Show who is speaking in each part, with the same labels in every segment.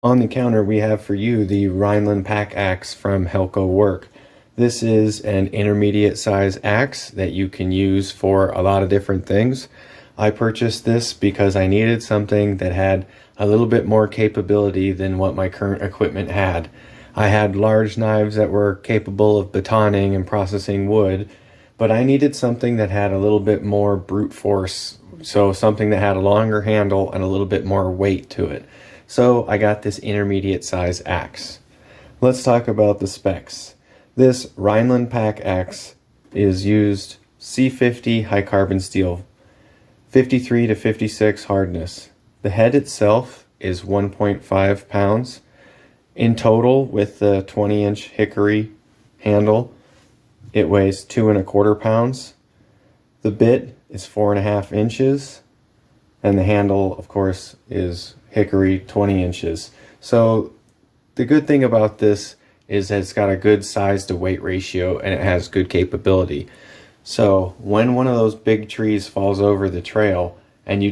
Speaker 1: On the counter, we have for you the Rheinland Pack Axe from Helko Werk. This is an intermediate size axe that you can use for a lot of different things. I purchased this because I needed something that had a little bit more capability than what my current equipment had. I had large knives that were capable of batoning and processing wood, but I needed something that had a little bit more brute force, so something that had a longer handle and a little bit more weight to it. So I got this intermediate size axe. Let's talk about the specs. This Rheinland Pack Axe is used C50 high carbon steel, 53 to 56 hardness. The head itself is 1.5 pounds. In total, with the 20-inch hickory handle, it weighs 2.25 pounds. The bit is 4.5 inches, and the handle, of course, is hickory 20 inches. So the good thing about this is that it's got a good size to weight ratio and it has good capability. So when one of those big trees falls over the trail and you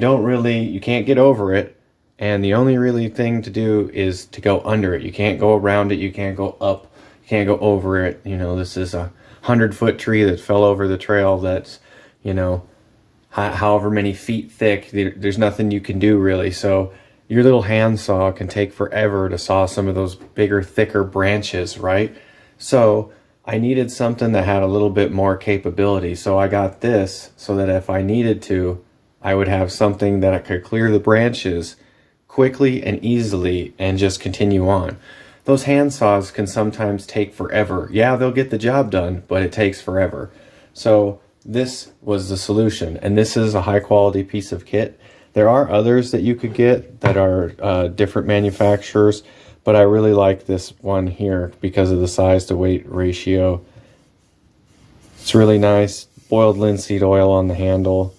Speaker 1: can't get over it, and the only really thing to do is to go under it. You can't go around it, you can't go up, you can't go over it. You know, this is a 100-foot tree that fell over the trail that's, you know, however many feet thick. There's nothing you can do really. So your little handsaw can take forever to saw some of those bigger, thicker branches, right? So I needed something that had a little bit more capability. So I got this so that if I needed to, I would have something that I could clear the branches quickly and easily and just continue on. Those handsaws can sometimes take forever. Yeah, they'll get the job done, but it takes forever. So this was the solution, and this is a high quality piece of kit. There are others that you could get that are different manufacturers, but I really like this one here because of the size to weight ratio. It's really nice. Boiled linseed oil on the handle.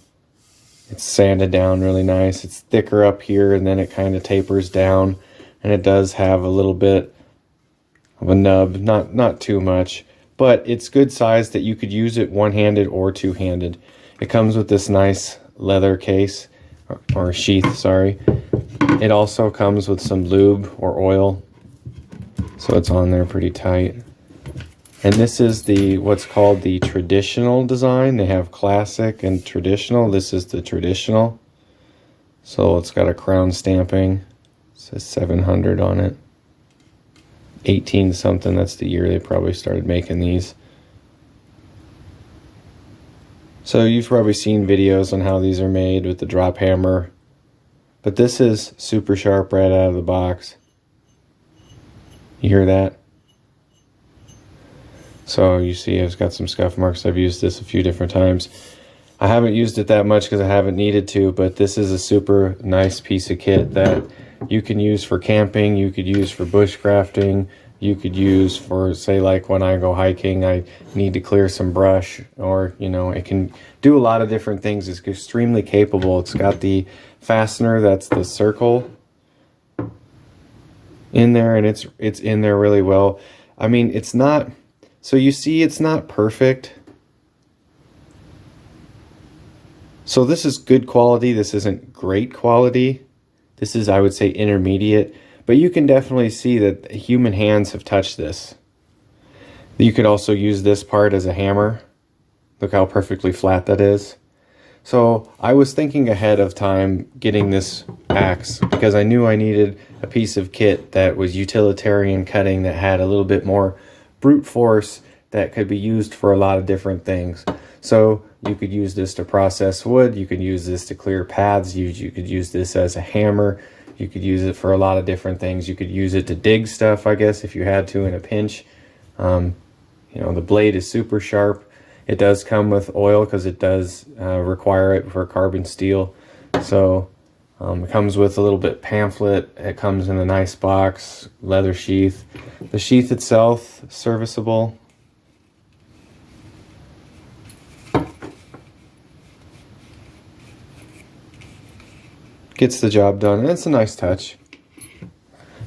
Speaker 1: It's sanded down really nice. It's thicker up here and then it kind of tapers down, and it does have a little bit of a nub, not too much, but it's good size that you could use it one-handed or two-handed. It comes with this nice leather case. Or sheath, sorry. It also comes with some lube or oil, so it's on there pretty tight. And this is what's called the traditional design. They have classic and traditional. This is the traditional. So it's got a crown stamping. It says 700 on it. 18 something, that's the year they probably started making these. So you've probably seen videos on how these are made with the drop hammer, but this is super sharp right out of the box. You hear that? So you see it's got some scuff marks. I've used this a few different times. I haven't used it that much because I haven't needed to, but this is a super nice piece of kit that you can use for camping, you could use for bushcrafting, you could use for, say, like when I go hiking, I need to clear some brush, or, you know, it can do a lot of different things. It's extremely capable. It's got the fastener, that's the circle in there, and it's in there really well. I mean, it's not, so you see it's not perfect. So this is good quality. This isn't great quality. This is, I would say, intermediate. But you can definitely see that human hands have touched this. You could also use this part as a hammer. Look how perfectly flat that is. So I was thinking ahead of time getting this axe because I knew I needed a piece of kit that was utilitarian cutting, that had a little bit more brute force, that could be used for a lot of different things. So you could use this to process wood. You could use this to clear paths. You could use this as a hammer. You could use it for a lot of different things. You could use it to dig stuff, I guess, if you had to in a pinch. You know, the blade is super sharp. It does come with oil because it does require it for carbon steel. So it comes with a little bit pamphlet. It comes in a nice box, leather sheath. The sheath itself, serviceable. Gets the job done, and it's a nice touch.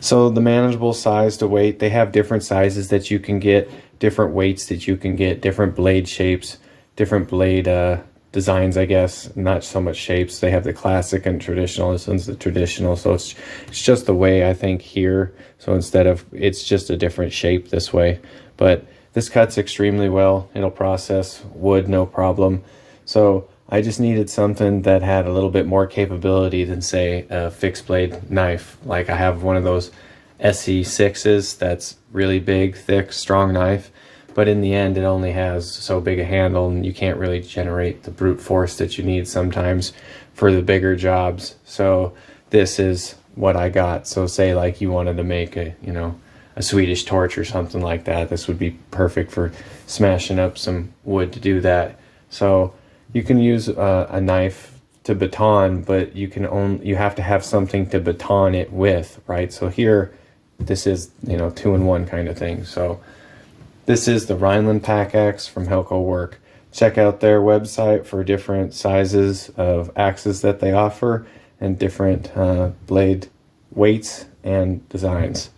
Speaker 1: So the manageable size to weight, they have different sizes that you can get, different weights that you can get, different blade shapes, different blade designs, I guess, not so much shapes. They have the classic and traditional. This one's the traditional, so it's just the way I think here. So instead of, it's just a different shape this way. But this cuts extremely well. It'll process wood no problem. So I just needed something that had a little bit more capability than, say, a fixed blade knife. Like I have one of those SE6s that's really big, thick, strong knife. But in the end, it only has so big a handle, and you can't really generate the brute force that you need sometimes for the bigger jobs. So this is what I got. So say like you wanted to make a, you know, a Swedish torch or something like that. This would be perfect for smashing up some wood to do that. So you can use a knife to baton, but you have to have something to baton it with, right? So here, this is, you know, 2-in-1 kind of thing. So this is the Rheinland Pack Axe from Helko Werk. Check out their website for different sizes of axes that they offer and different blade weights and designs.